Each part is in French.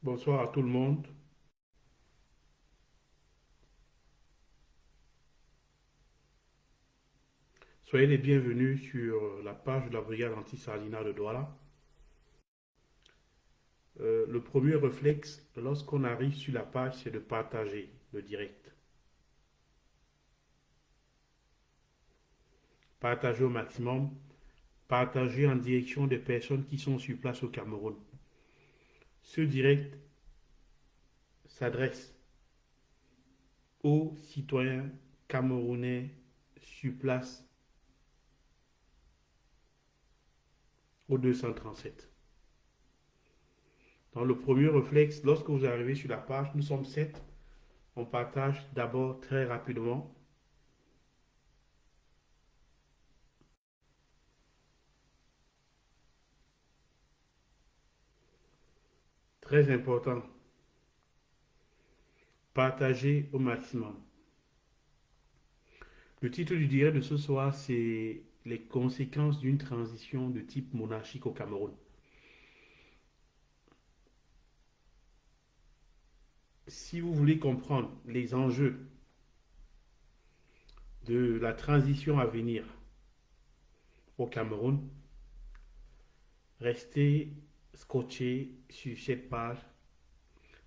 Bonsoir à tout le monde. Soyez les bienvenus sur la page de la brigade anti-Sardina de Douala. Le premier réflexe, lorsqu'on arrive sur la page, c'est de partager le direct. Partager au maximum, partager en direction des personnes qui sont sur place au Cameroun. Ce direct s'adresse aux citoyens camerounais sur place au 237. Dans le premier réflexe, lorsque vous arrivez sur la page, nous sommes 7. On partage d'abord très rapidement. Très important. Partager au maximum. Le titre du direct de ce soir, c'est les conséquences d'une transition de type monarchique au Cameroun. Si vous voulez comprendre les enjeux de la transition à venir au Cameroun, restez scotché sur cette page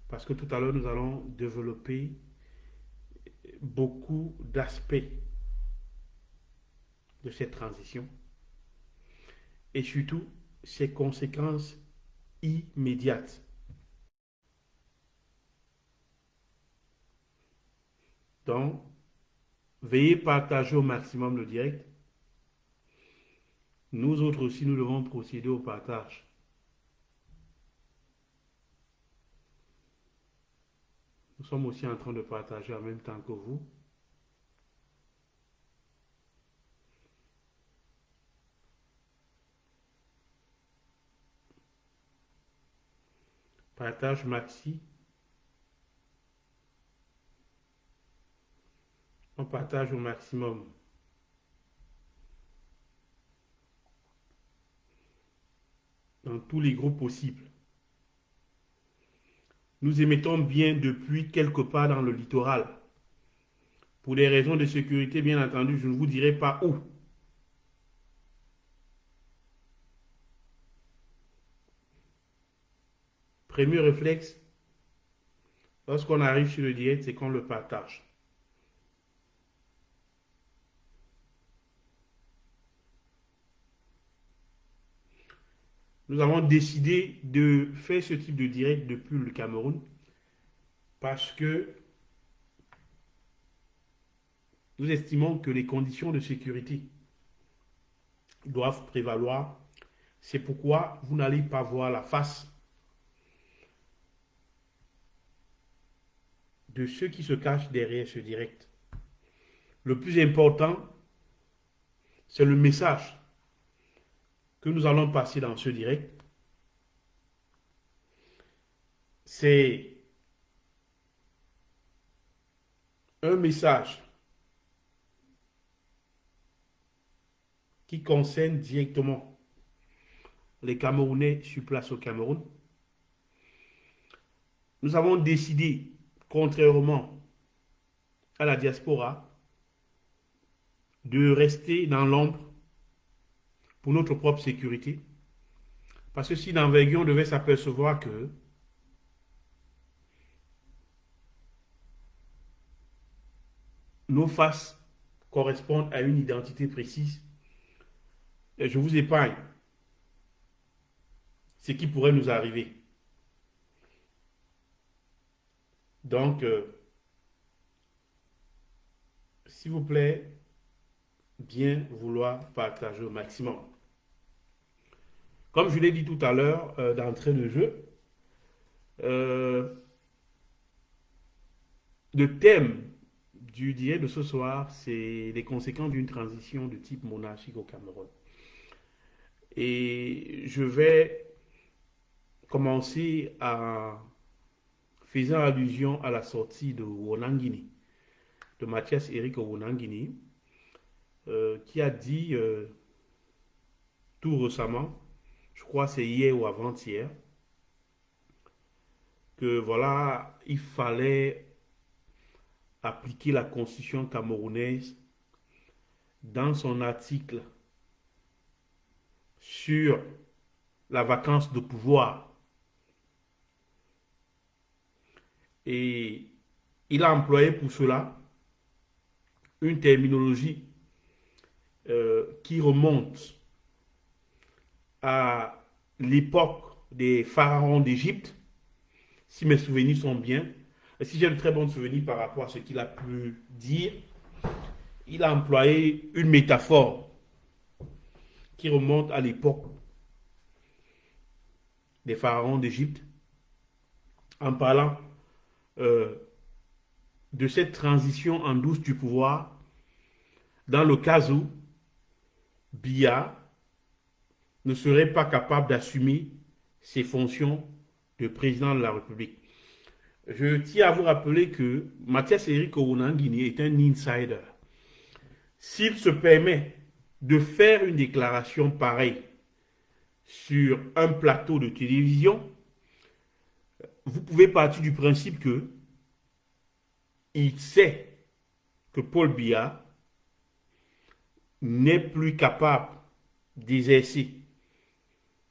parce que tout à l'heure, nous allons développer beaucoup d'aspects de cette transition et surtout ses conséquences immédiates. Donc, veuillez partager au maximum le direct. Nous autres aussi, nous devons procéder au partage. Nous sommes aussi en train de partager en même temps que vous. Partage maxi. On partage au maximum. Dans tous les groupes possibles. Nous émettons bien depuis quelque part dans le littoral. Pour des raisons de sécurité, bien entendu, je ne vous dirai pas où. Premier réflexe, lorsqu'on arrive sur le direct, c'est qu'on le partage. Nous avons décidé de faire ce type de direct depuis le Cameroun parce que nous estimons que les conditions de sécurité doivent prévaloir. C'est pourquoi vous n'allez pas voir la face de ceux qui se cachent derrière ce direct. Le plus important, c'est le message que nous allons passer dans ce direct. C'est un message qui concerne directement les Camerounais sur place au Cameroun. Nous avons décidé, contrairement à la diaspora, de rester dans l'ombre pour notre propre sécurité. Parce que si d'envergure, on devait s'apercevoir que nos faces correspondent à une identité précise, je vous épargne ce qui pourrait nous arriver. Donc, s'il vous plaît, bien vouloir partager au maximum. Comme je l'ai dit tout à l'heure d'entrée de jeu, euh, le thème du direct de ce soir, c'est les conséquences d'une transition de type monarchique au Cameroun. Et je vais commencer à faisant allusion à la sortie de Wonangini, de Mathias Eric Wonangini, qui a dit tout récemment, je crois que c'est hier ou avant-hier, que voilà, il fallait appliquer la constitution camerounaise dans son article sur la vacance de pouvoir. Et il a employé pour cela une terminologie qui remonte à l'époque des pharaons d'Égypte, si mes souvenirs sont bien, et si j'ai un très bon souvenir par rapport à ce qu'il a pu dire, il a employé une métaphore qui remonte à l'époque des pharaons d'Égypte, en parlant de cette transition en douce du pouvoir, dans le cas où Biya ne serait pas capable d'assumer ses fonctions de président de la République. Je tiens à vous rappeler que Mathias Eric Ouanangini est un insider. S'il se permet de faire une déclaration pareille sur un plateau de télévision, vous pouvez partir du principe que il sait que Paul Biya n'est plus capable d'exercer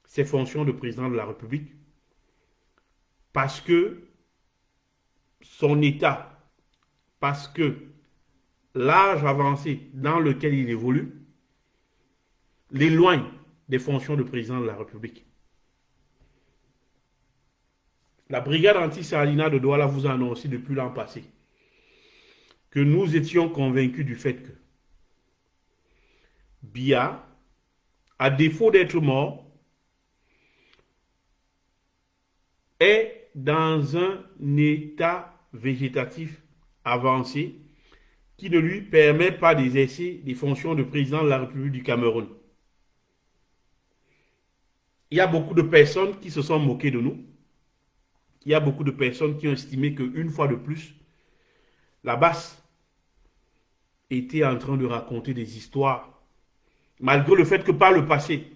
ses fonctions de président de la République parce que son état, parce que l'âge avancé dans lequel il évolue l'éloigne des fonctions de président de la République. La brigade anti-Salina de Douala vous a annoncé depuis l'an passé que nous étions convaincus du fait que Biya, à défaut d'être mort, est dans un état végétatif avancé qui ne lui permet pas d'exercer des fonctions de président de la République du Cameroun. Il y a beaucoup de personnes qui se sont moquées de nous. Il y a beaucoup de personnes qui ont estimé qu'une fois de plus, la basse était en train de raconter des histoires, malgré le fait que par le passé,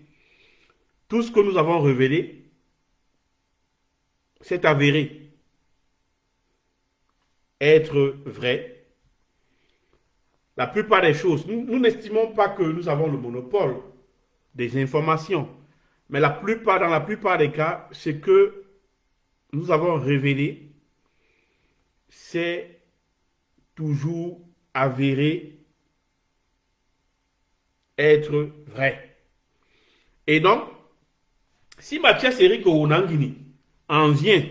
tout ce que nous avons révélé s'est avéré être vrai. La plupart des choses, nous n'estimons pas que nous avons le monopole des informations, mais dans la plupart des cas, ce que nous avons révélé, c'est toujours avéré être vrai. Et donc, si Mathias Eric Ouanangini en vient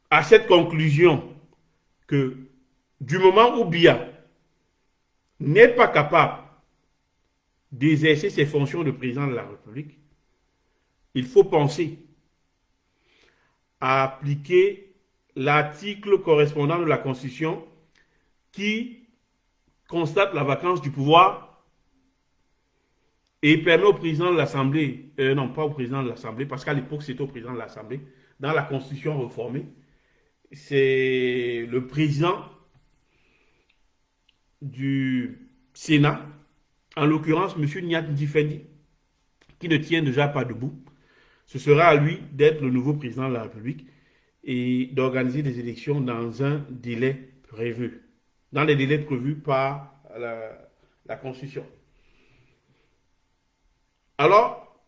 à cette conclusion que du moment où Biya n'est pas capable d'exercer ses fonctions de président de la République, il faut penser à appliquer l'article correspondant de la Constitution qui constate la vacance du pouvoir et permet au président de l'Assemblée, non pas au président de l'Assemblée, parce qu'à l'époque c'était au président de l'Assemblée, dans la Constitution réformée, c'est le président du Sénat, en l'occurrence M. Niat Ndifendi, qui ne tient déjà pas debout. Ce sera à lui d'être le nouveau président de la République et d'organiser des élections dans un délai prévu, dans les délais prévus par la Constitution. Alors,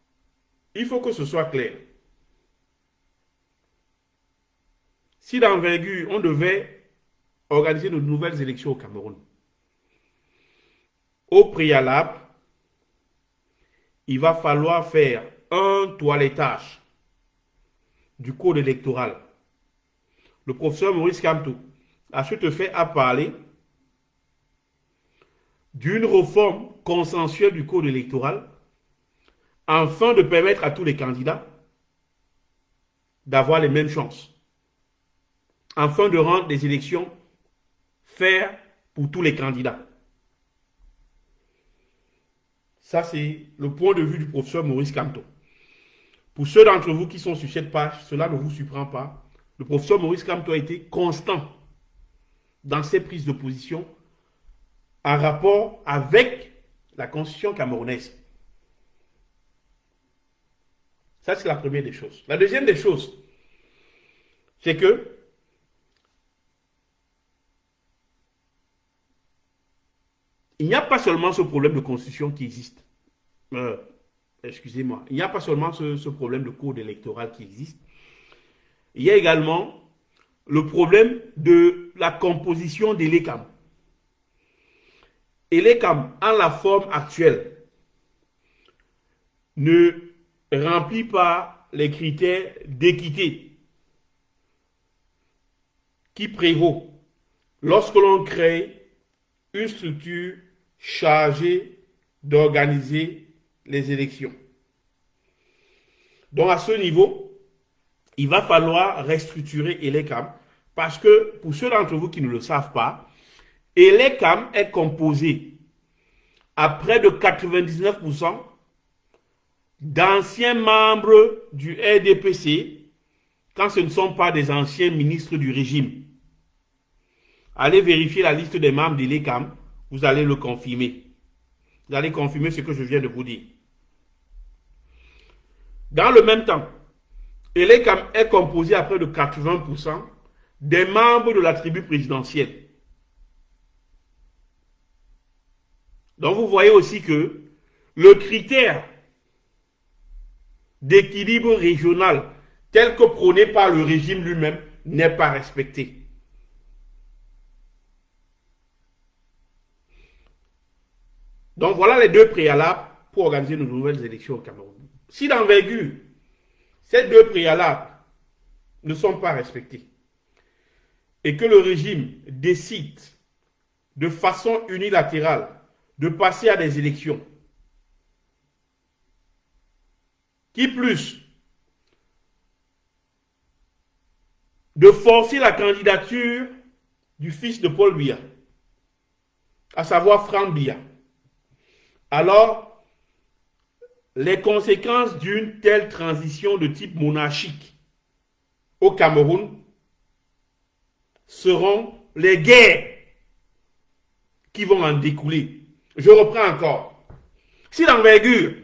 il faut que ce soit clair. Si d'envergure, on devait organiser de nouvelles élections au Cameroun, au préalable, il va falloir faire un toilettage du code électoral. Le professeur Maurice Kamto a ce fait à parler d'une réforme consensuelle du code électoral afin de permettre à tous les candidats d'avoir les mêmes chances, afin de rendre des élections faires pour tous les candidats. Ça, c'est le point de vue du professeur Maurice Kamto. Pour ceux d'entre vous qui sont sur cette page, cela ne vous surprend pas. Le professeur Maurice Kamto a été constant dans ses prises de position en rapport avec la constitution camerounaise. Ça, c'est la première des choses. La deuxième des choses, c'est que il n'y a pas seulement ce problème de constitution qui existe. Excusez-moi. Il n'y a pas seulement ce problème de code électoral qui existe. Il y a également le problème de la composition des l'ECAM. Et l'ECAM, en la forme actuelle, ne remplit pas les critères d'équité qui prévaut lorsque l'on crée une structure chargée d'organiser les élections. Donc à ce niveau, il va falloir restructurer l'ECAM parce que pour ceux d'entre vous qui ne le savent pas, l'ECAM est composé à près de 99% d'anciens membres du RDPC quand ce ne sont pas des anciens ministres du régime. Allez vérifier la liste des membres de l'ECAM, vous allez le confirmer. Vous allez confirmer ce que je viens de vous dire. Dans le même temps, l'ECAM est composé à près de 80% des membres de la tribu présidentielle. Donc vous voyez aussi que le critère d'équilibre régional tel que prôné par le régime lui-même n'est pas respecté. Donc voilà les deux préalables pour organiser de nouvelles élections au Cameroun. Si d'envergure, ces deux préalables ne sont pas respectés et que le régime décide de façon unilatérale de passer à des élections, qui plus de forcer la candidature du fils de Paul Biya, à savoir Franck Biya, alors les conséquences d'une telle transition de type monarchique au Cameroun seront les guerres qui vont en découler. Je reprends encore. Si d'envergure,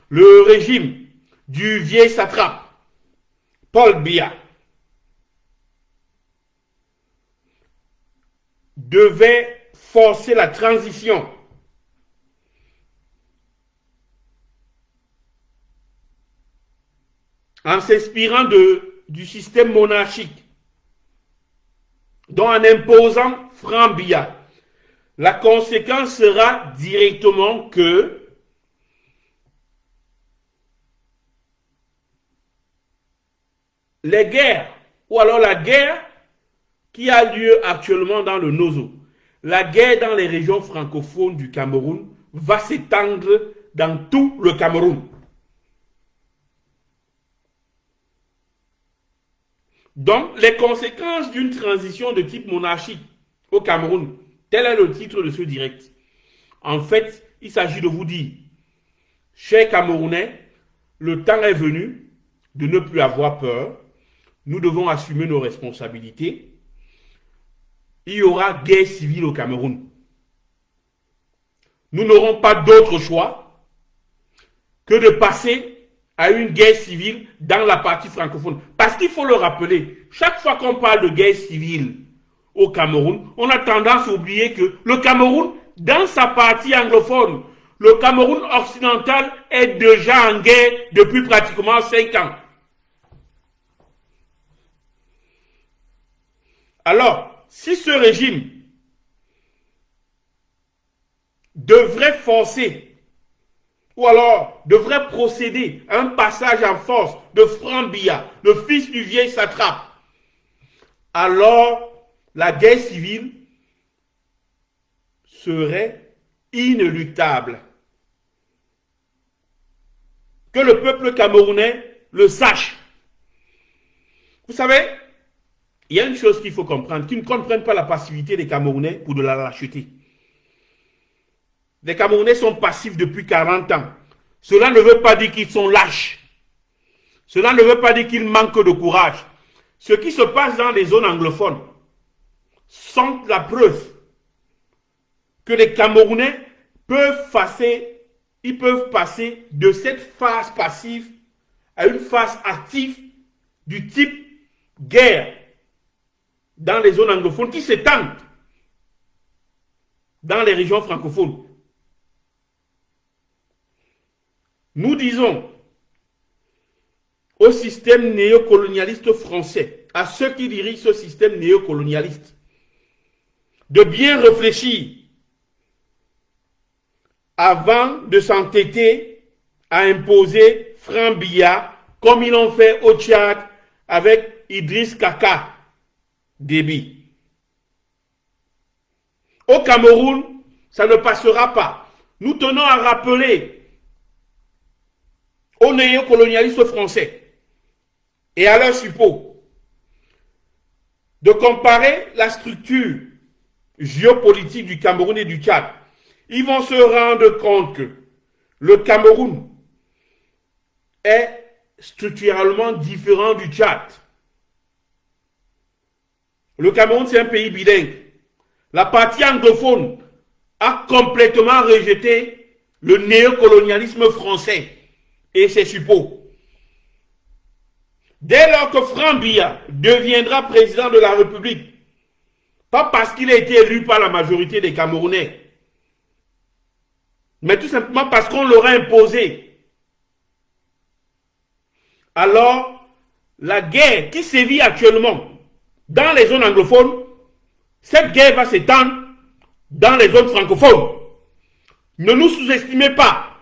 le régime du vieil satrape Paul Biya devait forcer la transition en s'inspirant du système monarchique, donc en imposant Franck Biya, la conséquence sera directement que les guerres, ou alors la guerre qui a lieu actuellement dans le Nozo, la guerre dans les régions francophones du Cameroun va s'étendre dans tout le Cameroun. Donc, les conséquences d'une transition de type monarchique au Cameroun, tel est le titre de ce direct. En fait, il s'agit de vous dire, chers Camerounais, le temps est venu de ne plus avoir peur. Nous devons assumer nos responsabilités. Il y aura guerre civile au Cameroun. Nous n'aurons pas d'autre choix que de passer à une guerre civile dans la partie francophone. Parce qu'il faut le rappeler, chaque fois qu'on parle de guerre civile au Cameroun, on a tendance à oublier que le Cameroun, dans sa partie anglophone, le Cameroun occidental est déjà en guerre depuis pratiquement 5 ans. Alors, si ce régime devrait forcer ou alors devrait procéder à un passage en force de Franck Biya, le fils du vieil satrape, alors la guerre civile serait inéluctable. Que le peuple camerounais le sache. Vous savez, il y a une chose qu'il faut comprendre, qu'ils ne comprennent pas la passivité des Camerounais pour de la lâcheté. Les Camerounais sont passifs depuis 40 ans. Cela ne veut pas dire qu'ils sont lâches. Cela ne veut pas dire qu'ils manquent de courage. Ce qui se passe dans les zones anglophones sont la preuve que les Camerounais peuvent passer de cette phase passive à une phase active du type guerre dans les zones anglophones qui s'étendent dans les régions francophones. Nous disons au système néocolonialiste français, à ceux qui dirigent ce système néocolonialiste, de bien réfléchir avant de s'entêter à imposer Franc Biya comme ils l'ont fait au Tchad avec Idriss Kaka Déby. Au Cameroun, ça ne passera pas. Nous tenons à rappeler aux néocolonialistes français et à leurs suppôts de comparer la structure géopolitique du Cameroun et du Tchad. Ils vont se rendre compte que le Cameroun est structurellement différent du Tchad. Le Cameroun, c'est un pays bilingue. La partie anglophone a complètement rejeté le néocolonialisme français et ses suppôts. Dès lors que Franc Biya deviendra président de la République, pas parce qu'il a été élu par la majorité des Camerounais, mais tout simplement parce qu'on l'aura imposé, alors la guerre qui sévit actuellement dans les zones anglophones, cette guerre va s'étendre dans les zones francophones. Ne nous sous-estimez pas.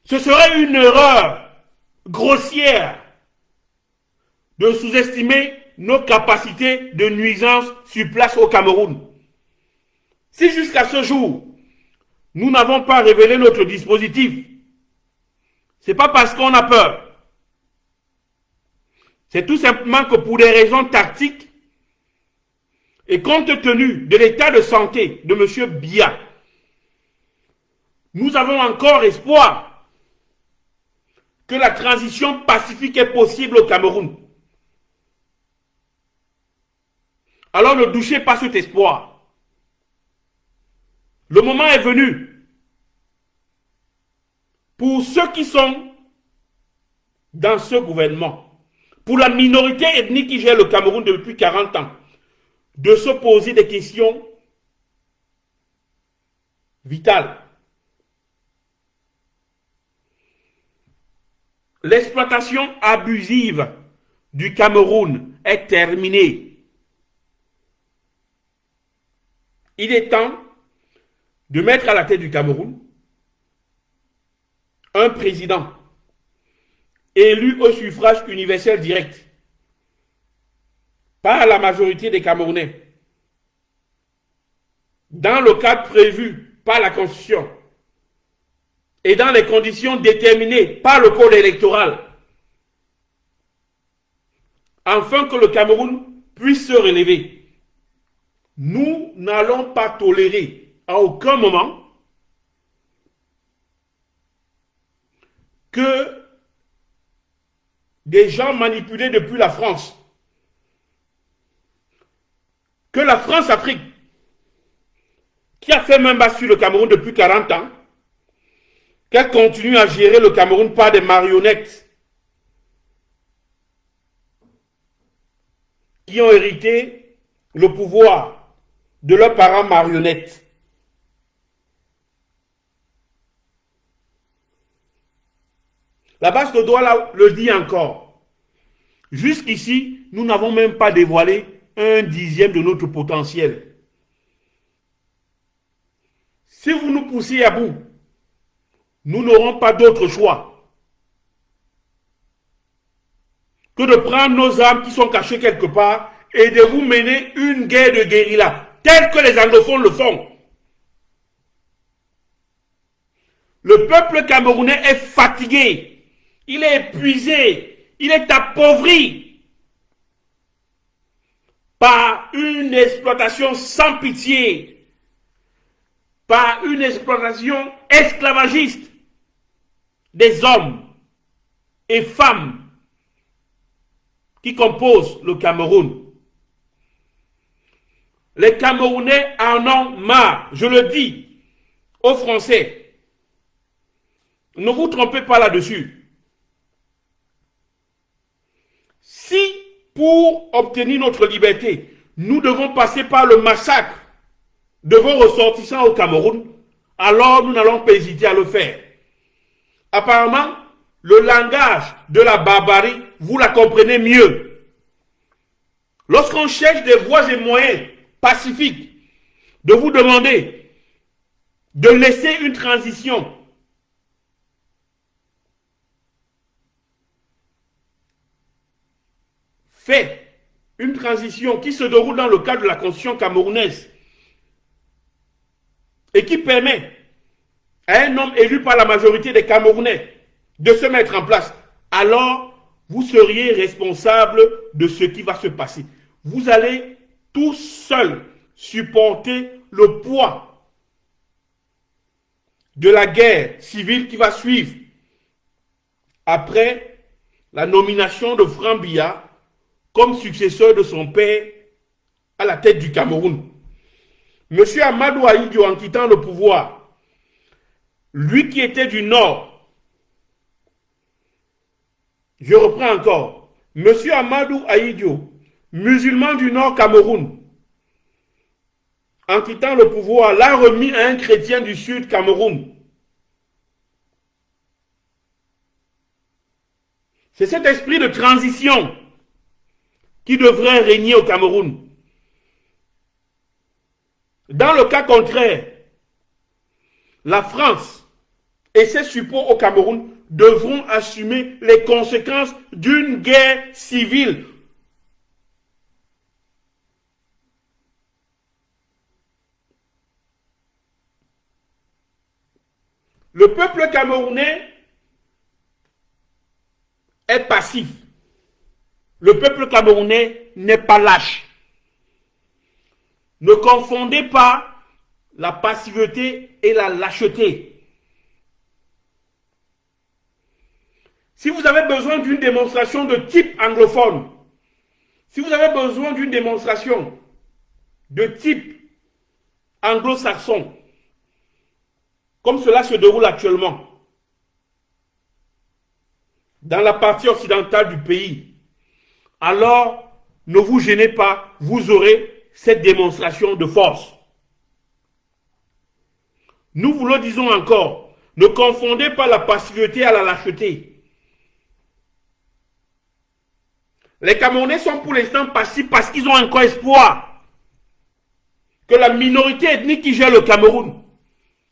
Ce serait une erreur grossière de sous-estimer nos capacités de nuisance sur place au Cameroun. Si jusqu'à ce jour, nous n'avons pas révélé notre dispositif, ce n'est pas parce qu'on a peur. C'est tout simplement que pour des raisons tactiques et compte tenu de l'état de santé de M. Biya, nous avons encore espoir que la transition pacifique est possible au Cameroun. Alors ne douchez pas cet espoir. Le moment est venu pour ceux qui sont dans ce gouvernement, pour la minorité ethnique qui gère le Cameroun depuis 40 ans, de se poser des questions vitales. L'exploitation abusive du Cameroun est terminée. Il est temps de mettre à la tête du Cameroun un président élu au suffrage universel direct par la majorité des Camerounais, dans le cadre prévu par la Constitution et dans les conditions déterminées par le code électoral, afin que le Cameroun puisse se relever. Nous n'allons pas tolérer à aucun moment que des gens manipulés depuis la France, que la France-Afrique, qui a fait main basse sur le Cameroun depuis 40 ans, qu'elle continue à gérer le Cameroun par des marionnettes qui ont hérité le pouvoir de leurs parents marionnettes. La base de droit le dit encore. Jusqu'ici, nous n'avons même pas dévoilé 1/10 de notre potentiel. Si vous nous poussez à bout, nous n'aurons pas d'autre choix que de prendre nos armes qui sont cachées quelque part et de vous mener une guerre de guérilla, telle que les anglophones le font. Le peuple camerounais est fatigué, il est épuisé, il est appauvri par une exploitation sans pitié, par une exploitation esclavagiste des hommes et femmes qui composent le Cameroun. Les Camerounais en ont marre, je le dis aux Français. Ne vous trompez pas là-dessus. pour obtenir notre liberté, nous devons passer par le massacre de vos ressortissants au Cameroun, alors nous n'allons pas hésiter à le faire. Apparemment, le langage de la barbarie, vous la comprenez mieux. Lorsqu'on cherche des voies et moyens pacifiques de vous demander de laisser une transition fait, une transition qui se déroule dans le cadre de la constitution camerounaise et qui permet à un homme élu par la majorité des Camerounais de se mettre en place, alors vous seriez responsable de ce qui va se passer. Vous allez tout seul supporter le poids de la guerre civile qui va suivre après la nomination de Franck Biya comme successeur de son père à la tête du Cameroun. Monsieur Amadou Ahidjo, en quittant le pouvoir, lui qui était du Nord, je reprends encore, Monsieur Amadou Ahidjo, musulman du Nord Cameroun, en quittant le pouvoir, l'a remis à un chrétien du Sud Cameroun. C'est cet esprit de transition qui devrait régner au Cameroun. Dans le cas contraire, la France et ses supports au Cameroun devront assumer les conséquences d'une guerre civile. Le peuple camerounais est passif. Le peuple camerounais n'est pas lâche. Ne confondez pas la passivité et la lâcheté. Si vous avez besoin d'une démonstration de type anglophone, si vous avez besoin d'une démonstration de type anglo-saxon, comme cela se déroule actuellement dans la partie occidentale du pays, alors ne vous gênez pas, vous aurez cette démonstration de force. Nous vous le disons encore, ne confondez pas la passivité à la lâcheté. Les Camerounais sont pour l'instant passifs parce qu'ils ont encore espoir que la minorité ethnique qui gère le Cameroun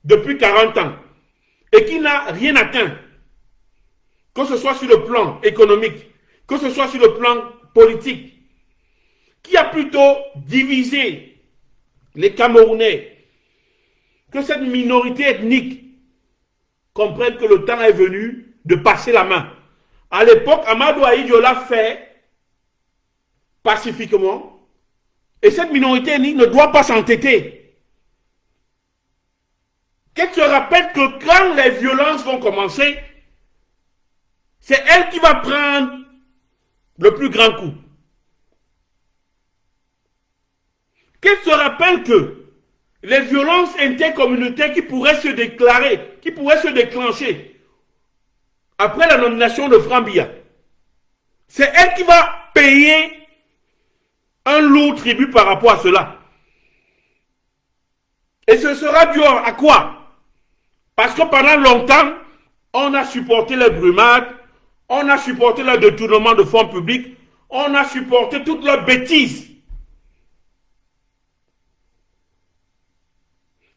depuis 40 ans et qui n'a rien atteint, que ce soit sur le plan économique, que ce soit sur le plan politique, qui a plutôt divisé les Camerounais, que cette minorité ethnique comprenne que le temps est venu de passer la main. À l'époque, Amadou Ahidjo l'a fait pacifiquement, et cette minorité ethnique ne doit pas s'entêter. Qu'elle se rappelle que quand les violences vont commencer, c'est elle qui va prendre le plus grand coup. Qu'elle se rappelle que les violences intercommunautaires qui pourraient se déclarer, qui pourraient se déclencher après la nomination de Franck Biya, c'est elle qui va payer un lourd tribut par rapport à cela. Et ce sera dû à quoi? Parce que pendant longtemps, on a supporté les brumades, on a supporté le détournement de fonds publics, on a supporté toutes leurs bêtises.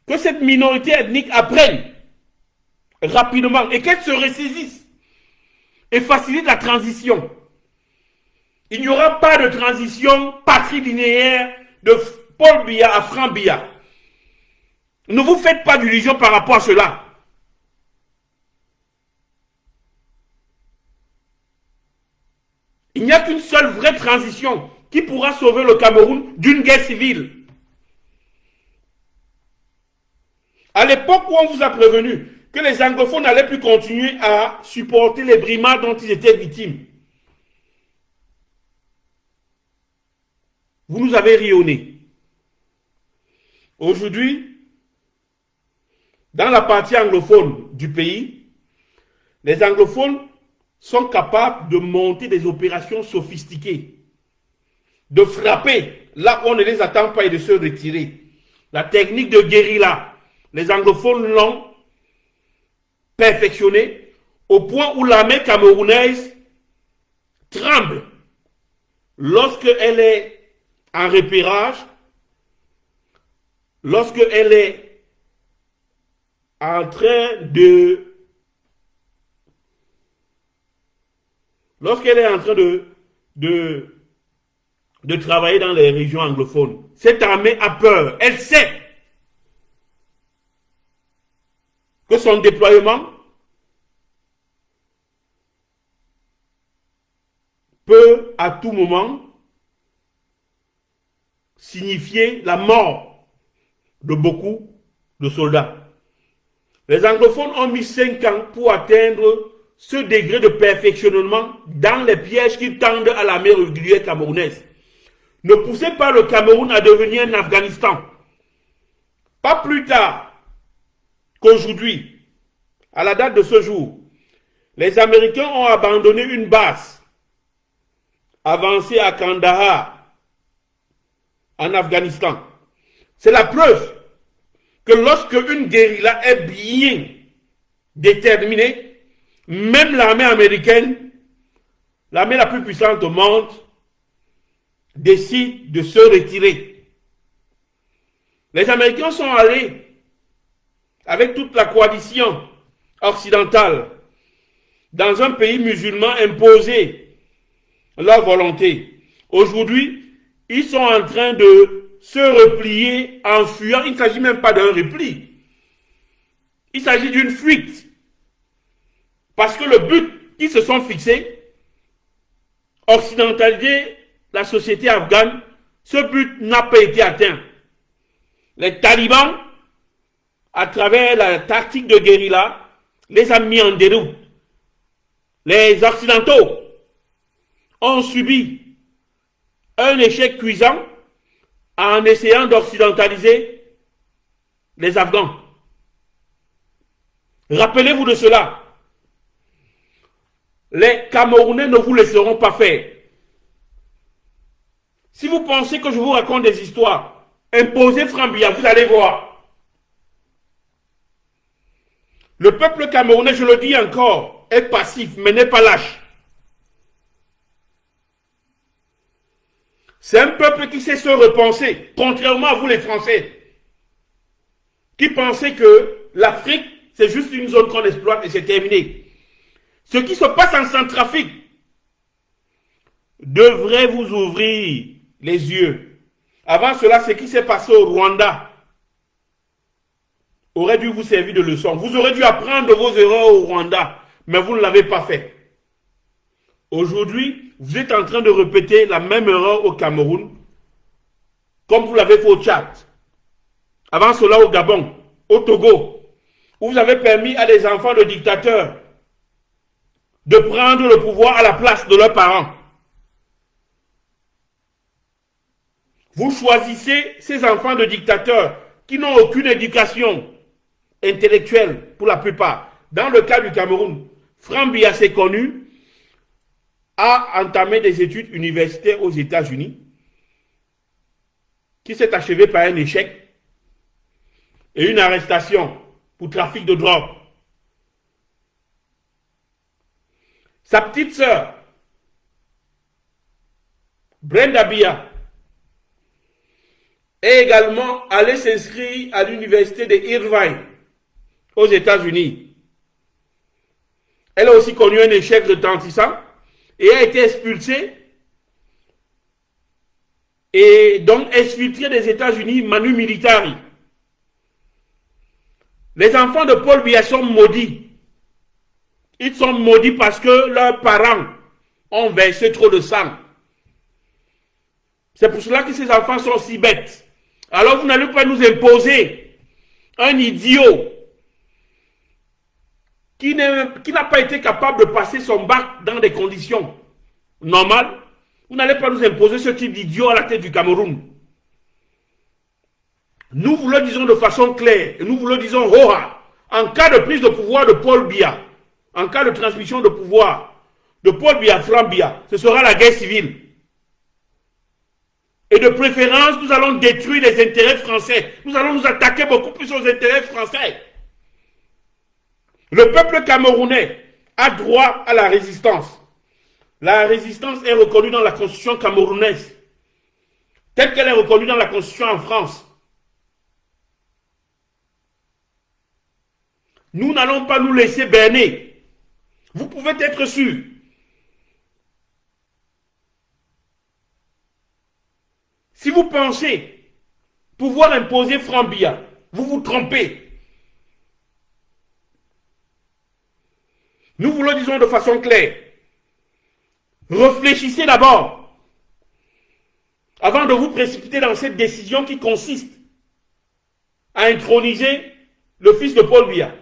Que cette minorité ethnique apprenne rapidement et qu'elle se ressaisisse et facilite la transition. Il n'y aura pas de transition patrilinéaire de Paul Biya à Franck Biya. Ne vous faites pas d'illusions par rapport à cela. Il n'y a qu'une seule vraie transition qui pourra sauver le Cameroun d'une guerre civile. À l'époque où on vous a prévenu que les anglophones n'allaient plus continuer à supporter les brimades dont ils étaient victimes, vous nous avez rayonné. Aujourd'hui, dans la partie anglophone du pays, les anglophones sont capables de monter des opérations sophistiquées de frapper là où on ne les attend pas et de se retirer. La technique de guérilla, les anglophones l'ont perfectionnée au point où l'armée camerounaise tremble lorsqu'elle est en repérage, lorsqu'elle est en train de travailler dans les régions anglophones. Cette armée a peur. Elle sait que son déploiement peut à tout moment signifier la mort de beaucoup de soldats. Les anglophones ont mis 5 ans pour atteindre ce degré de perfectionnement dans les pièges qui tendent à l'armée régulière camerounaise. Ne poussez pas le Cameroun à devenir un Afghanistan. Pas plus tard qu'aujourd'hui, à la date de ce jour, les Américains ont abandonné une base avancée à Kandahar, en Afghanistan. C'est la preuve que lorsque une guérilla est bien déterminée, même l'armée américaine, l'armée la plus puissante au monde, décide de se retirer. Les Américains sont allés avec toute la coalition occidentale dans un pays musulman imposé leur volonté. Aujourd'hui, ils sont en train de se replier en fuyant. Il ne s'agit même pas d'un repli. Il s'agit d'une fuite. Parce que le but qu'ils se sont fixés, occidentaliser la société afghane, ce but n'a pas été atteint. Les talibans, à travers la tactique de guérilla, les a mis en déroute. Les Occidentaux ont subi un échec cuisant en essayant d'occidentaliser les Afghans. Rappelez-vous de cela. Les Camerounais ne vous laisseront pas faire. Si vous pensez que je vous raconte des histoires, imposez Frambia, vous allez voir. Le peuple camerounais, je le dis encore, est passif, mais n'est pas lâche. C'est un peuple qui sait se repenser, contrairement à vous les Français, qui pensez que l'Afrique, c'est juste une zone qu'on exploite et c'est terminé. Ce qui se passe en Centrafrique devrait vous ouvrir les yeux. Avant cela, ce qui s'est passé au Rwanda aurait dû vous servir de leçon. Vous aurez dû apprendre de vos erreurs au Rwanda, mais vous ne l'avez pas fait. Aujourd'hui, vous êtes en train de répéter la même erreur au Cameroun, comme vous l'avez fait au Tchad. Avant cela, au Gabon, au Togo, où vous avez permis à des enfants de dictateurs de prendre le pouvoir à la place de leurs parents. Vous choisissez ces enfants de dictateurs qui n'ont aucune éducation intellectuelle pour la plupart. Dans le cas du Cameroun, Frambia, c'est connu, a entamé des études universitaires aux États-Unis, qui s'est achevé par un échec et une arrestation pour trafic de drogue. Sa petite sœur, Brenda Bia, est également allée s'inscrire à l'université de Irvine aux États-Unis. Elle a aussi connu un échec retentissant et a été expulsée et donc exfiltrée des États-Unis manu militari. Les enfants de Paul Biya sont maudits. Ils sont maudits parce que leurs parents ont versé trop de sang. C'est pour cela que ces enfants sont si bêtes. Alors vous n'allez pas nous imposer un idiot qui n'a pas été capable de passer son bac dans des conditions normales. Vous n'allez pas nous imposer ce type d'idiot à la tête du Cameroun. Nous vous le disons de façon claire, et nous vous le disons haut. En cas de prise de pouvoir de Paul Biya, en cas de transmission de pouvoir de Paul Biya, Frambia, ce sera la guerre civile. Et de préférence, nous allons détruire les intérêts français. Nous allons nous attaquer beaucoup plus aux intérêts français. Le peuple camerounais a droit à la résistance. La résistance est reconnue dans la constitution camerounaise, telle qu'elle est reconnue dans la constitution en France. Nous n'allons pas nous laisser berner. Vous pouvez être sûr. Si vous pensez pouvoir imposer Franc-Biya, vous vous trompez. Nous vous le disons de façon claire. Réfléchissez d'abord avant de vous précipiter dans cette décision qui consiste à introniser le fils de Paul Biya.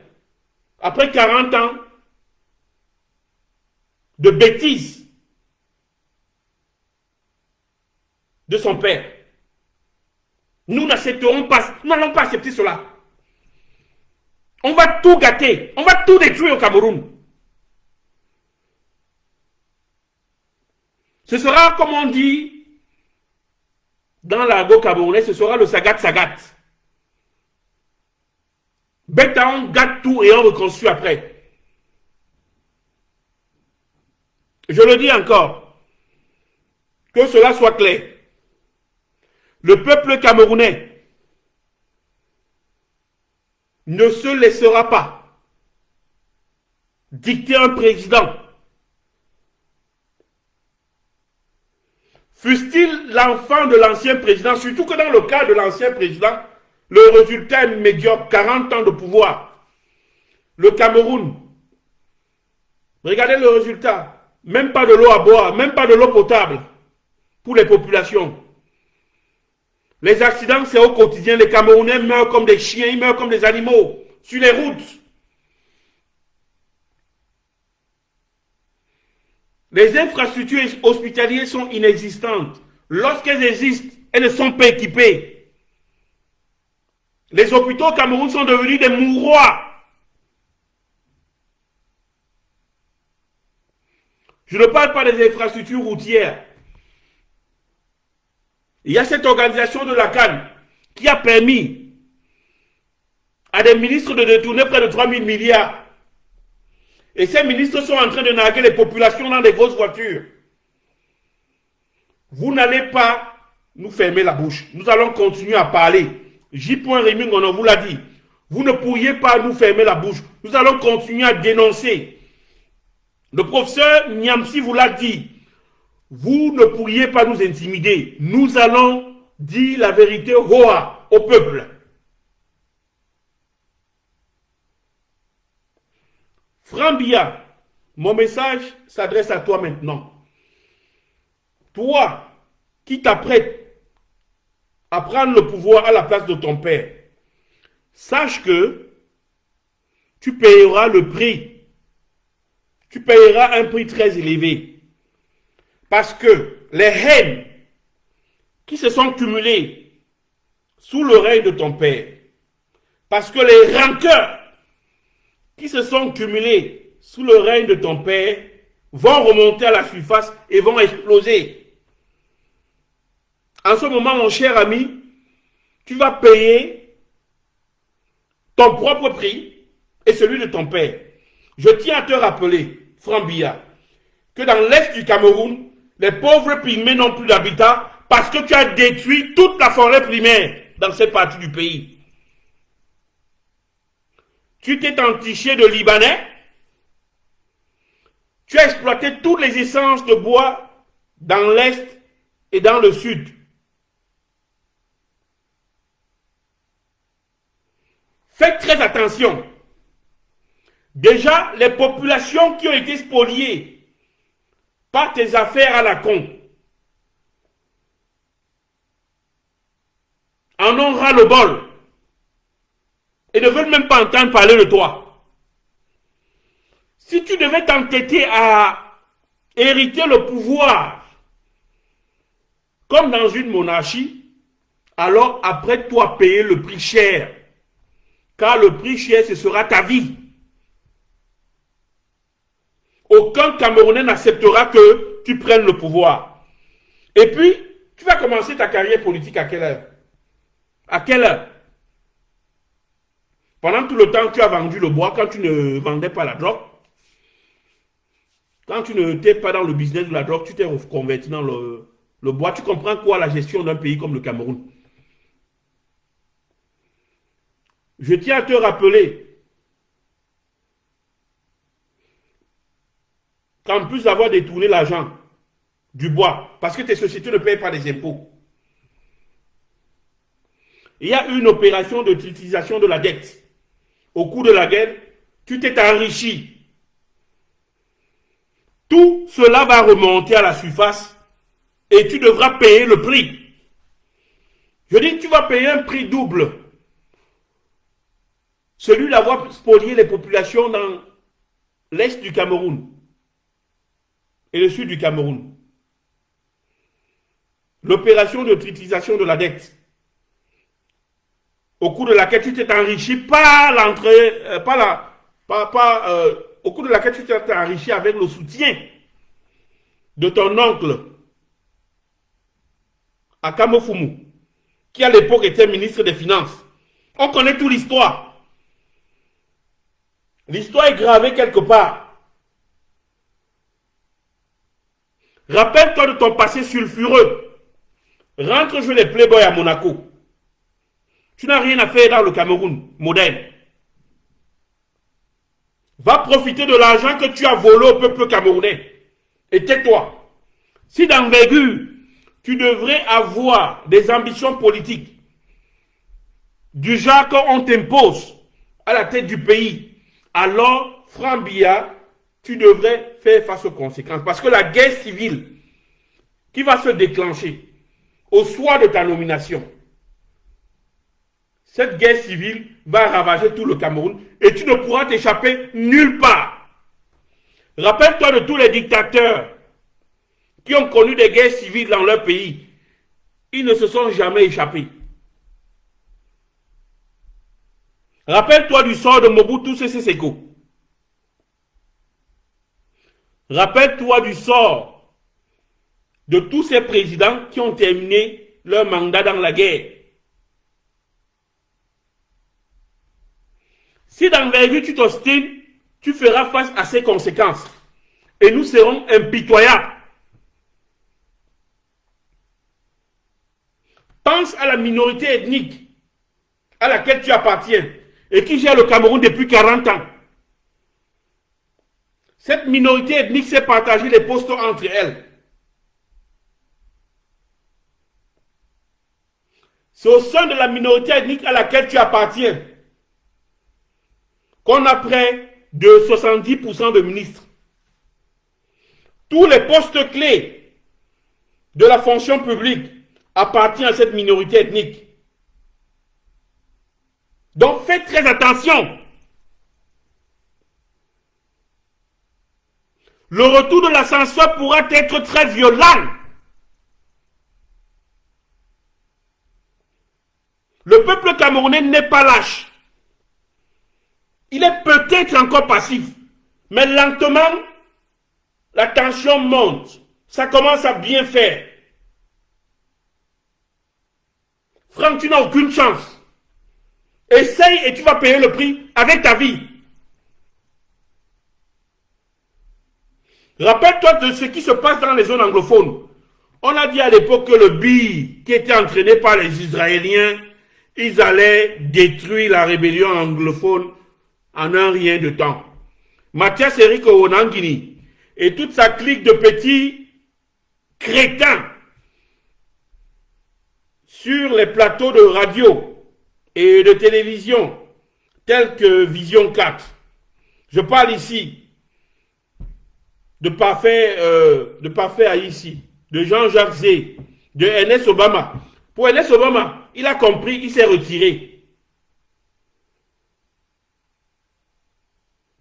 Après 40 ans de bêtises de son père. Nous n'accepterons pas, nous n'allons pas accepter cela. On va tout gâter, on va tout détruire au Cameroun. Ce sera, comme on dit dans l'argot camerounais, ce sera le sagat-sagat. Bête, on gâte tout et on reconstruit après. Je le dis encore, que cela soit clair. Le peuple camerounais ne se laissera pas dicter un président. Fût-il l'enfant de l'ancien président, surtout que dans le cas de l'ancien président, le résultat est médiocre, 40 ans de pouvoir. Le Cameroun, regardez le résultat, même pas de l'eau à boire, même pas de l'eau potable pour les populations. Les accidents, c'est au quotidien, les Camerounais meurent comme des chiens, ils meurent comme des animaux sur les routes. Les infrastructures hospitalières sont inexistantes. Lorsqu'elles existent, elles ne sont pas équipées. Les hôpitaux au Cameroun sont devenus des mouroirs. Je ne parle pas des infrastructures routières. Il y a cette organisation de la CAN qui a permis à des ministres de détourner près de 3 000 milliards. Et ces ministres sont en train de narguer les populations dans des grosses voitures. Vous n'allez pas nous fermer la bouche. Nous allons continuer à parler. J. Rémy Ngono vous l'a dit. Vous ne pourriez pas nous fermer la bouche. Nous allons continuer à dénoncer. Le professeur Niamsi vous l'a dit. Vous ne pourriez pas nous intimider. Nous allons dire la vérité au peuple. Franc-Biya, mon message s'adresse à toi maintenant. Toi qui t'apprêtes à prendre le pouvoir à la place de ton père, sache que tu payeras le prix. Tu payeras un prix très élevé. Parce que les haines qui se sont cumulées sous le règne de ton père, parce que les rancœurs qui se sont cumulés sous le règne de ton père vont remonter à la surface et vont exploser. En ce moment, mon cher ami, tu vas payer ton propre prix et celui de ton père. Je tiens à te rappeler, Franc-Biya, que dans l'est du Cameroun, les pauvres pygmées n'ont plus d'habitat parce que tu as détruit toute la forêt primaire dans cette partie du pays. Tu t'es entiché de Libanais. Tu as exploité toutes les essences de bois dans l'Est et dans le Sud. Faites très attention. Déjà, les populations qui ont été spoliées par tes affaires à la con en ont ras le bol. Et ne veulent même pas entendre parler de toi. Si tu devais t'entêter à hériter le pouvoir, comme dans une monarchie, alors apprête-toi à payer le prix cher. Car le prix cher, ce sera ta vie. Aucun Camerounais n'acceptera que tu prennes le pouvoir. Et puis, Tu vas commencer ta carrière politique à quelle heure? À quelle heure? Pendant tout le temps, tu as vendu le bois quand tu ne vendais pas la drogue. Quand tu n'étais pas dans le business de la drogue, tu t'es reconverti dans le bois. Tu comprends quoi la gestion d'un pays comme le Cameroun? Je tiens à te rappeler qu'en plus d'avoir détourné l'argent du bois, parce que tes sociétés ne payent pas les impôts, il y a une opération d'utilisation de la dette. Au cours de la guerre, tu t'es enrichi. Tout cela va remonter à la surface et tu devras payer le prix. Je dis que tu vas payer un prix double. Celui d'avoir spolié les populations dans l'est du Cameroun et le sud du Cameroun. L'opération d'utilisation de la dette, au cours de laquelle tu t'es enrichi par l'entrée, au cours de laquelle tu t'es enrichi avec le soutien de ton oncle Akamo Fumu, qui à l'époque était ministre des Finances. On connaît toute l'histoire. L'histoire est gravée quelque part. Rappelle-toi de ton passé sulfureux. Rentre jouer les playboys à Monaco. Tu n'as rien à faire dans le Cameroun moderne. Va profiter de l'argent que tu as volé au peuple camerounais. Et tais-toi. Si d'envergure, tu devrais avoir des ambitions politiques du genre qu'on t'impose à la tête du pays, alors, Franck Biya, tu devrais faire face aux conséquences. Parce que la guerre civile qui va se déclencher au soir de ta nomination, cette guerre civile va ravager tout le Cameroun et tu ne pourras t'échapper nulle part. Rappelle-toi de tous les dictateurs qui ont connu des guerres civiles dans leur pays. Ils ne se sont jamais échappés. Rappelle-toi du sort de Mobutu Sese Seko. Rappelle-toi du sort de tous ces présidents qui ont terminé leur mandat dans la guerre. Si d'envergure tu t'obstines, tu feras face à ces conséquences. Et nous serons impitoyables. Pense à la minorité ethnique à laquelle tu appartiens et qui gère le Cameroun depuis 40 ans. Cette minorité ethnique s'est partagée les postes entre elles. C'est au sein de la minorité ethnique à laquelle tu appartiens qu'on a près de 70% de ministres. Tous les postes clés de la fonction publique appartiennent à cette minorité ethnique. Donc faites très attention. Le retour de l'ascenseur pourra être très violent. Le peuple camerounais n'est pas lâche. Il est peut-être encore passif, mais lentement, la tension monte. Ça commence à bien faire. Franck, tu n'as aucune chance. Essaye et tu vas payer le prix avec ta vie. Rappelle-toi de ce qui se passe dans les zones anglophones. On a dit à l'époque que le BI, qui était entraîné par les Israéliens, ils allaient détruire la rébellion anglophone en un rien de temps. Mathias Eric Onangini et toute sa clique de petits crétins sur les plateaux de radio et de télévision tels que Vision 4. Je parle ici de Parfait Haïti, de Jean-Jacques Zé, de Ernest Obama. Pour Ernest Obama, il a compris, il s'est retiré.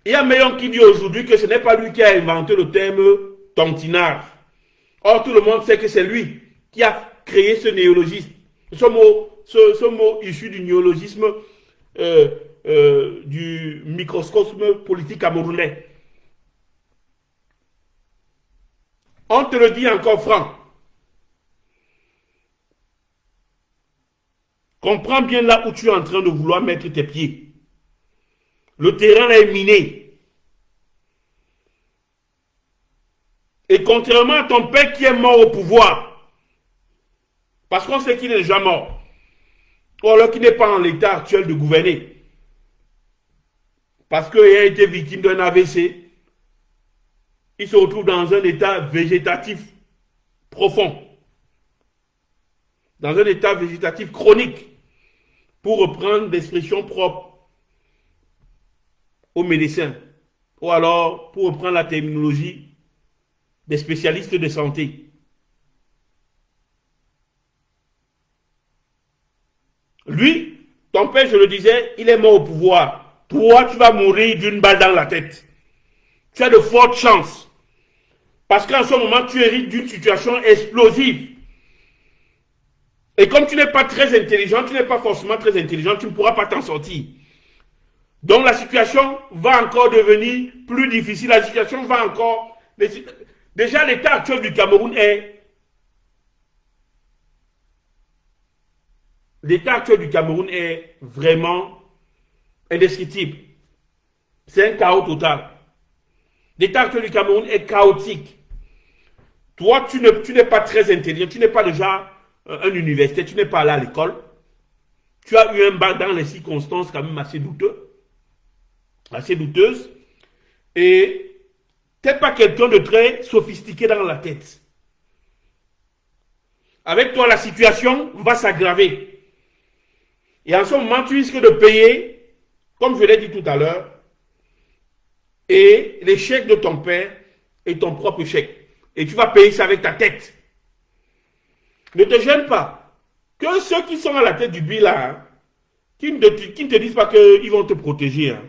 Il y a Meillon qui dit aujourd'hui que ce n'est pas lui qui a inventé le terme tontinard. Or, tout le monde sait que c'est lui qui a créé ce néologisme. Ce mot issu du néologisme du microcosme politique camerounais. On te le dit encore, Franck. Comprends bien là où tu es en train de vouloir mettre tes pieds. Le terrain là est miné. Et contrairement à ton père qui est mort au pouvoir, parce qu'on sait qu'il est déjà mort, ou alors qu'il n'est pas en l'état actuel de gouverner, parce qu'il a été victime d'un AVC, il se retrouve dans un état végétatif profond, dans un état végétatif chronique, pour reprendre l'expression propre aux médecins, ou alors pour reprendre la terminologie des spécialistes de santé. Lui, ton père, je le disais, il est mort au pouvoir. Toi, tu vas mourir d'une balle dans la tête. Tu as de fortes chances. Parce qu'en ce moment, tu hérites d'une situation explosive. Et comme tu n'es pas très intelligent, tu n'es pas forcément très intelligent, tu ne pourras pas t'en sortir. Donc la situation va encore devenir plus difficile. La situation va encore... Déjà, l'état actuel du Cameroun est... L'état actuel du Cameroun est vraiment indescriptible. C'est un chaos total. L'état actuel du Cameroun est chaotique. Toi, tu n'es pas très intelligent, tu n'es pas déjà un universitaire, tu n'es pas allé à l'école. Tu as eu un bac dans les circonstances quand même assez douteuses. Et tu n'es pas quelqu'un de très sophistiqué dans la tête. Avec toi, la situation va s'aggraver. Et en ce moment, tu risques de payer, comme je l'ai dit tout à l'heure, et les chèques de ton père et ton propre chèque. Et tu vas payer ça avec ta tête. Ne te gêne pas. Que ceux qui sont à la tête du bilan, hein, qui ne te disent pas qu'ils vont te protéger, hein,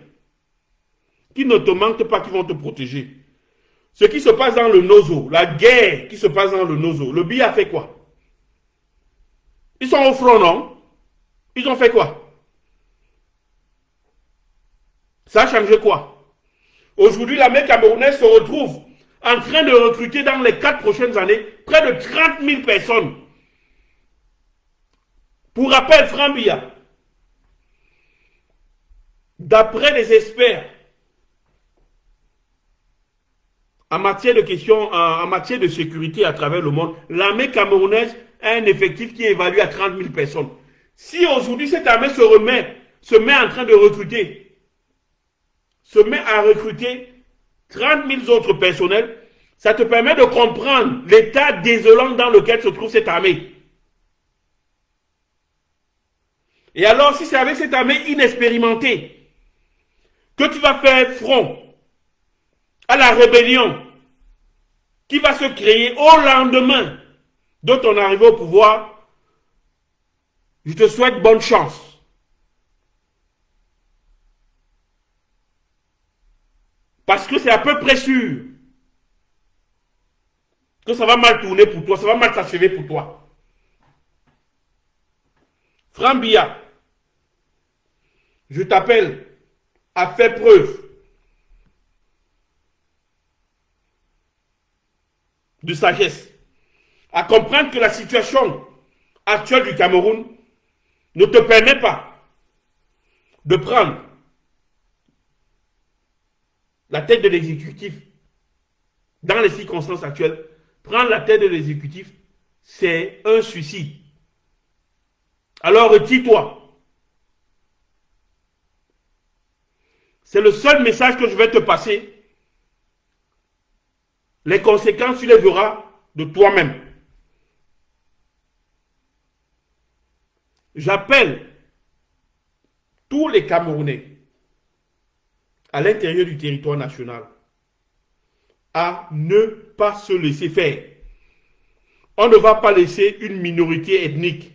qui ne te mentent pas qu'ils vont te protéger. Ce qui se passe dans le Nozo, la guerre qui se passe dans le Nozo, le bilan a fait quoi? Ils sont au front, non? Ils ont fait quoi? Ça a changé quoi? Aujourd'hui, l'armée camerounaise se retrouve en train de recruter dans les 4 prochaines années près de 30 000 personnes. Pour rappel, Franck Biya, d'après les experts en matière de questions, en matière de sécurité à travers le monde, l'armée camerounaise a un effectif qui est évalué à 30 000 personnes. Si aujourd'hui cette armée se met en train de recruter, se met à recruter 30 000 autres personnels, ça te permet de comprendre l'état désolant dans lequel se trouve cette armée. Et alors, si c'est avec cette armée inexpérimentée que tu vas faire front à la rébellion qui va se créer au lendemain de ton arrivée au pouvoir, je te souhaite bonne chance. Parce que c'est à peu près sûr que ça va mal tourner pour toi, ça va mal s'achever pour toi. Franck Biya, je t'appelle à faire preuve de sagesse, à comprendre que la situation actuelle du Cameroun ne te permet pas de prendre la tête de l'exécutif dans les circonstances actuelles. Prendre la tête de l'exécutif, c'est un suicide. Alors retire-toi. C'est le seul message que je vais te passer. Les conséquences, tu les verras de toi-même. J'appelle tous les Camerounais à l'intérieur du territoire national à ne pas se laisser faire. On ne va pas laisser une minorité ethnique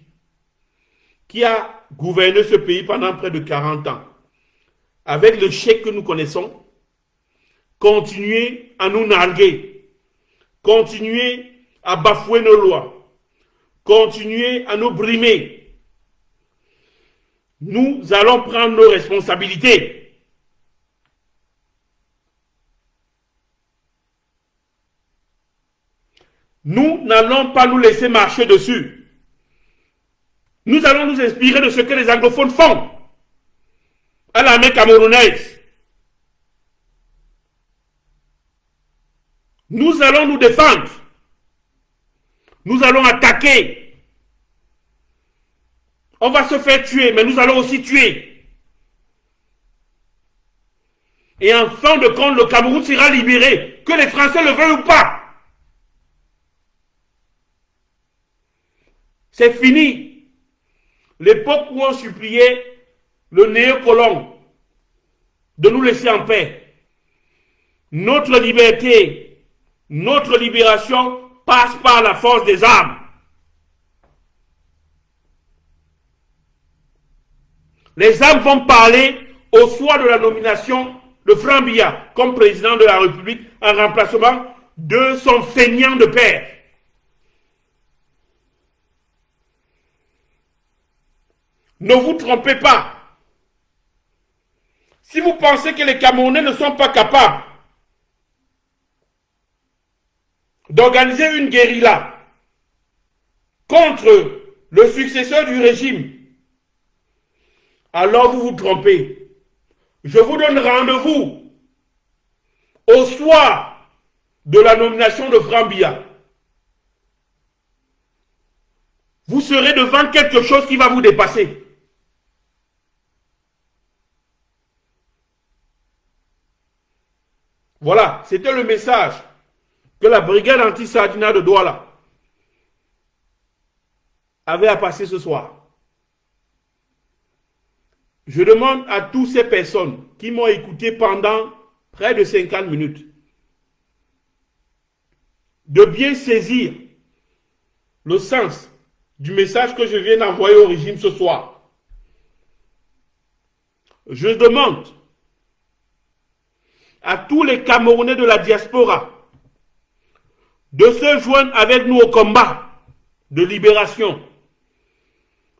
qui a gouverné ce pays pendant près de 40 ans, avec le chèque que nous connaissons, continuer à nous narguer, continuer à bafouer nos lois, continuer à nous brimer. Nous allons prendre nos responsabilités. Nous n'allons pas nous laisser marcher dessus. Nous allons nous inspirer de ce que les anglophones font à l'armée camerounaise. Nous allons nous défendre. Nous allons attaquer. On va se faire tuer, mais nous allons aussi tuer. Et en fin de compte, le Cameroun sera libéré, que les Français le veuillent ou pas. C'est fini. L'époque où on suppliait le néocolon de nous laisser en paix. Notre liberté, notre libération passe par la force des armes. Les armes vont parler au soir de la nomination de Franck Biya comme président de la République en remplacement de son feignant de père. Ne vous trompez pas. Si vous pensez que les Camerounais ne sont pas capables d'organiser une guérilla contre le successeur du régime, alors vous vous trompez. Je vous donne rendez-vous au soir de la nomination de Franck Biya. Vous serez devant quelque chose qui va vous dépasser. Voilà, c'était le message que la brigade anti-Sardina de Douala avait à passer ce soir. Je demande à toutes ces personnes qui m'ont écouté pendant près de 50 minutes de bien saisir le sens du message que je viens d'envoyer au régime ce soir. Je demande à tous les Camerounais de la diaspora de se joindre avec nous au combat de libération.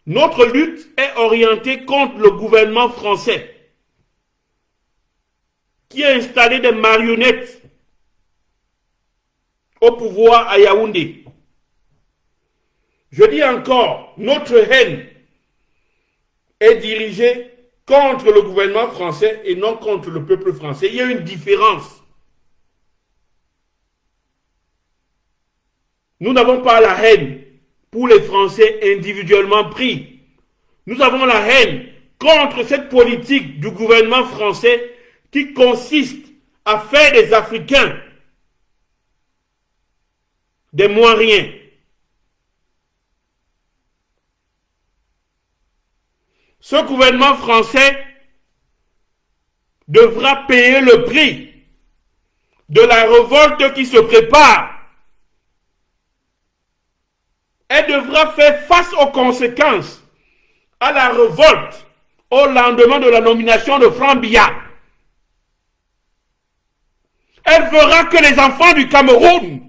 Notre lutte est orientée contre le gouvernement français qui a installé des marionnettes au pouvoir à Yaoundé. Je dis encore, notre haine est dirigée contre le gouvernement français et non contre le peuple français. Il y a une différence. Nous n'avons pas la haine pour les Français individuellement pris. Nous avons la haine contre cette politique du gouvernement français qui consiste à faire des Africains des moins rien. Ce gouvernement français devra payer le prix de la révolte qui se prépare. Elle devra faire face aux conséquences à la révolte au lendemain de la nomination de Franck Biya. Elle verra que les enfants du Cameroun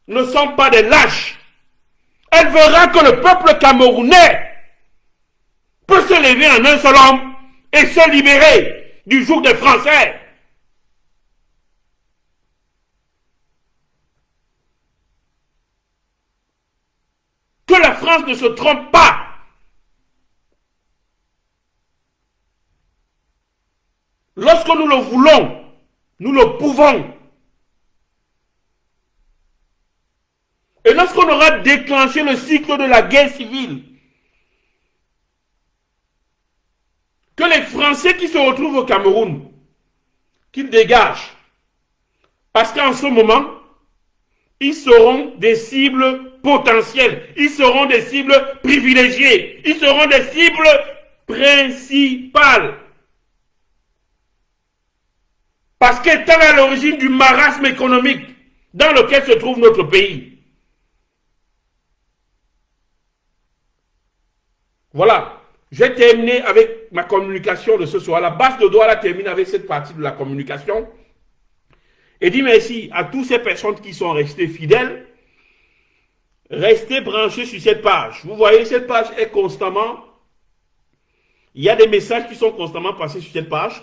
ne sont pas des lâches. Elle verra que le peuple camerounais peut se lever en un seul homme et se libérer du joug des Français. Que la France ne se trompe pas. Lorsque nous le voulons, nous le pouvons. Et lorsqu'on aura déclenché le cycle de la guerre civile, que les Français qui se retrouvent au Cameroun, qu'ils dégagent. Parce qu'en ce moment, ils seront des cibles potentielles. Ils seront des cibles privilégiées. Ils seront des cibles principales. Parce qu'étant à l'origine du marasme économique dans lequel se trouve notre pays. Voilà. J'ai terminé avec ma communication de ce soir. La base de Douala termine avec cette partie de la communication. Et dit merci à toutes ces personnes qui sont restées fidèles. Restez branchés sur cette page. Vous voyez, cette page est constamment... Il y a des messages qui sont constamment passés sur cette page.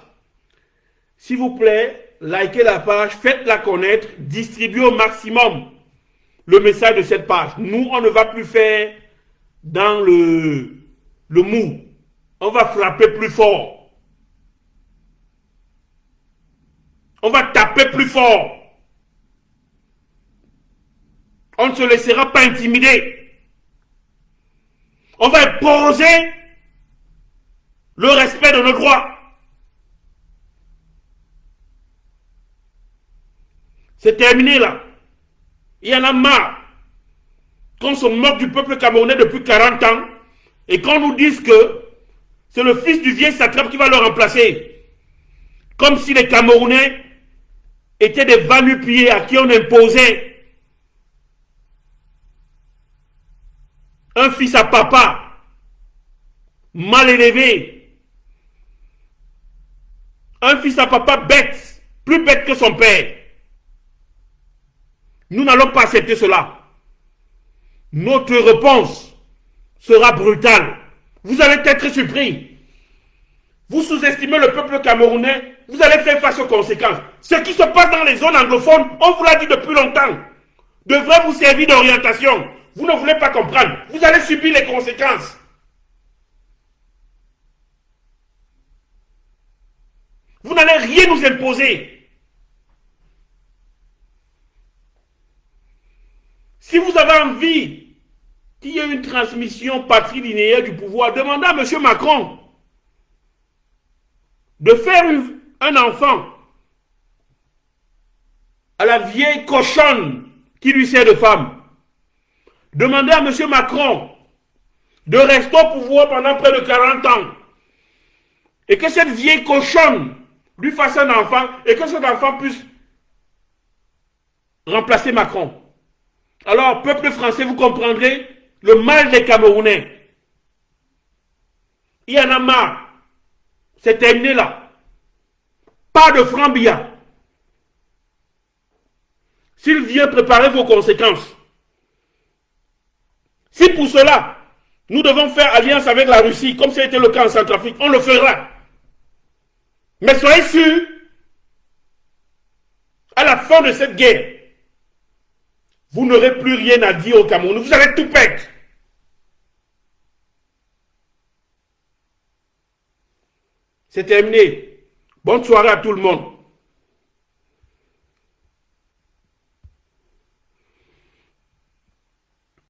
S'il vous plaît, likez la page, faites-la connaître, distribuez au maximum le message de cette page. Nous, on ne va plus faire dans le mou. On va frapper plus fort. On va taper plus fort. On ne se laissera pas intimider. On va imposer le respect de nos droits. C'est terminé là. Il y en a marre. Qu'on se moque du peuple camerounais depuis 40 ans et qu'on nous dise que c'est le fils du vieil satrape qui va le remplacer. Comme si les Camerounais étaient des va-nu-pieds à qui on imposait un fils à papa, mal élevé, un fils à papa bête, plus bête que son père. Nous n'allons pas accepter cela. Notre réponse sera brutale. Vous allez être surpris. Vous sous-estimez le peuple camerounais, vous allez faire face aux conséquences. Ce qui se passe dans les zones anglophones, on vous l'a dit depuis longtemps, devrait vous servir d'orientation. Vous ne voulez pas comprendre. Vous allez subir les conséquences. Vous n'allez rien nous imposer. Si vous avez envie qu'il y ait une transmission patrilinéaire du pouvoir, demandez à M. Macron de faire un enfant à la vieille cochonne qui lui sert de femme. Demandez à M. Macron de rester au pouvoir pendant près de 40 ans et que cette vieille cochonne lui fasse un enfant et que cet enfant puisse remplacer Macron. Alors, peuple français, vous comprendrez le mal des Camerounais. Il y en a marre. C'est terminé là. Pas de franc billard. S'il vient, préparer vos conséquences. Si pour cela, nous devons faire alliance avec la Russie, comme ça a été le cas en Centrafrique, on le fera. Mais soyez sûrs, à la fin de cette guerre, vous n'aurez plus rien à dire au Cameroun. Vous allez tout perdre. C'est terminé. Bonne soirée à tout le monde.